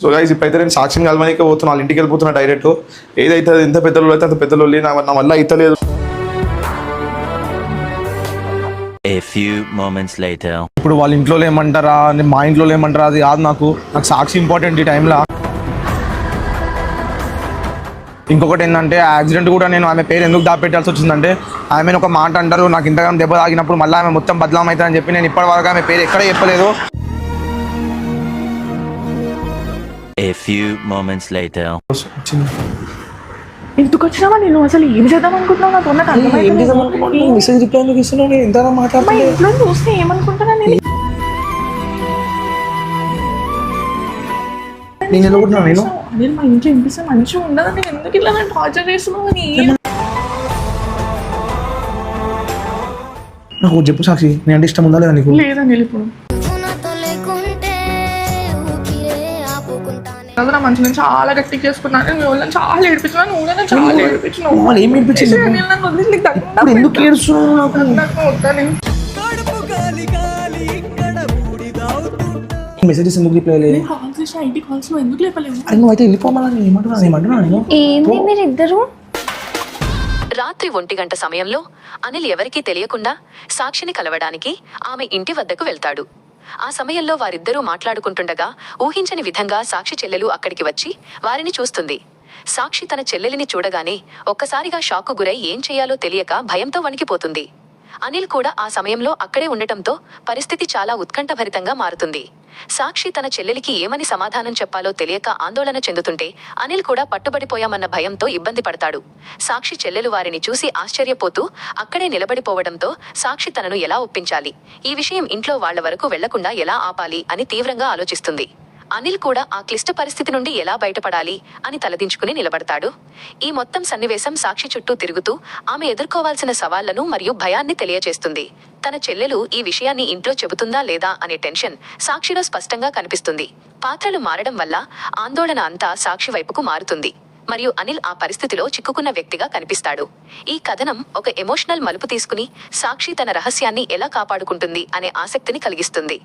So guys ఇప్పుడైతే నేను సాక్షిని కలవడానికి పోతున్నా, వాళ్ళ ఇంటికి వెళ్ళిపోతున్నా డైరెక్ట్. ఏదైతే ఎంత పెద్దలు అయితే అంత పెద్దలు నా వల్ల అయితలేదు. A few moments later. ఇప్పుడు వాళ్ళ ఇంట్లో ఏమంటారా, మా ఇంట్లో ఏమంటారా అది కాదు, నాకు సాక్షి ఇంపార్టెంట్ ఈ టైంలో. ఇంకొకటి ఏంటంటే యాక్సిడెంట్ కూడా నేను ఆమె పేరు ఎందుకు దాపెట్టాల్సి వచ్చిందంటే, ఆమెను ఒక మాట అంటారు, నాకు ఇంతగానో దెబ్బ తాగినప్పుడు మళ్ళీ ఆమె మొత్తం బదలాం అవుతుందని చెప్పి నేను ఇప్పటివరకు ఆమె పేరు ఎక్కడ చెప్పలేదు. A few moments later. ఎందుకు వచ్చినావా? నేను అసలు ఏం చేద్దాం అనుకుంటున్నావు? నాకు ఉన్నట్టు మెసేజ్ రిప్లై ఎందుకు ఇస్తున్నావు? నేను ఎంత మాట్లాడుతున్నా, ఇంట్లో చూస్తే ఏమనుకుంటున్నా నేను ఎదుగుతున్నాను. నేను మా ఇంట్లో వినిపిస్తే మంచిగా ఉండదని ఎందుకు ఇట్లా నన్ను టార్చర్ చేస్తున్నావు అని. నాకు చెప్పు సాక్షి, నేను అంటే ఇష్టం ఉందా లేదా నీకు? లేదని ఇప్పుడు నా మంచి నేను చాలా గట్టిగా చేసుకున్నాను, మీ వాళ్ళని చాలా ఏడిపించినాను, నువ్వు నన్ను చాలా ఏడిపించినావు. ఏం ఏడిపించింది? ఎందుకు ఏడుస్తున్నావు? నాకు వద్దని మెసేజెస్ ఎందుకు రిప్లై లేదు? కాల్స్ చేసిన ఐటీ కాల్స్ లో ఎందుకు లేపలేము? అది నువ్వు అయితే వెళ్ళిపోవాలని ఏమంటున్నా నేను. ఏంది మీరిద్దరు? రాత్రి 1 గంట సమయంలో అనిల్ ఎవరికీ తెలియకుండా సాక్షిని కలవడానికి ఆమె ఇంటి వద్దకు వెళ్తాడు. ఆ సమయంలో వారిద్దరూ మాట్లాడుకుంటుండగా ఊహించని విధంగా సాక్షి చెల్లెలు అక్కడికి వచ్చి వారిని చూస్తుంది. సాక్షి తన చెల్లెలిని చూడగానే ఒక్కసారిగా షాక్కు గురై ఏం చేయాలో తెలియక భయంతో వణికిపోతుంది. అనిల్ కూడా ఆ సమయంలో అక్కడే ఉండటంతో పరిస్థితి చాలా ఉత్కంఠభరితంగా మారుతుంది. సాక్షి తన చెల్లెలికి ఏమని సమాధానం చెప్పాలో తెలియక ఆందోళన చెందుతుంటే అనిల్ కూడా పట్టుబడిపోయామన్న భయంతో ఇబ్బంది పడతాడు. సాక్షి చెల్లెలు వారిని చూసి ఆశ్చర్యపోతూ అక్కడే నిలబడిపోవడంతో సాక్షి తనను ఎలా ఒప్పించాలి, ఈ విషయం ఇంట్లో వాళ్ల వరకు వెళ్లకుండా ఎలా ఆపాలి అని తీవ్రంగా ఆలోచిస్తుంది. అనిల్ కూడా ఆ క్లిష్ట పరిస్థితి నుండి ఎలా బయటపడాలి అని తలదించుకుని నిలబడతాడు. ఈ మొత్తం సన్నివేశం సాక్షి చుట్టూ తిరుగుతూ ఆమె ఎదుర్కోవాల్సిన సవాళ్లను మరియు భయాన్ని తెలియచేస్తుంది. తన చెల్లెలు ఈ విషయాన్ని ఇంట్లో చెబుతుందా లేదా అనే టెన్షన్ సాక్షిలో స్పష్టంగా కనిపిస్తుంది. పాత్రలు మారడం వల్ల ఆందోళన అంతా సాక్షి వైపుకు మారుతుంది మరియు అనిల్ ఆ పరిస్థితిలో చిక్కుకున్న వ్యక్తిగా కనిపిస్తాడు. ఈ కథనం ఒక ఎమోషనల్ మలుపు తీసుకుని సాక్షి తన రహస్యాన్ని ఎలా కాపాడుకుంటుంది అనే ఆసక్తిని కలిగిస్తుంది.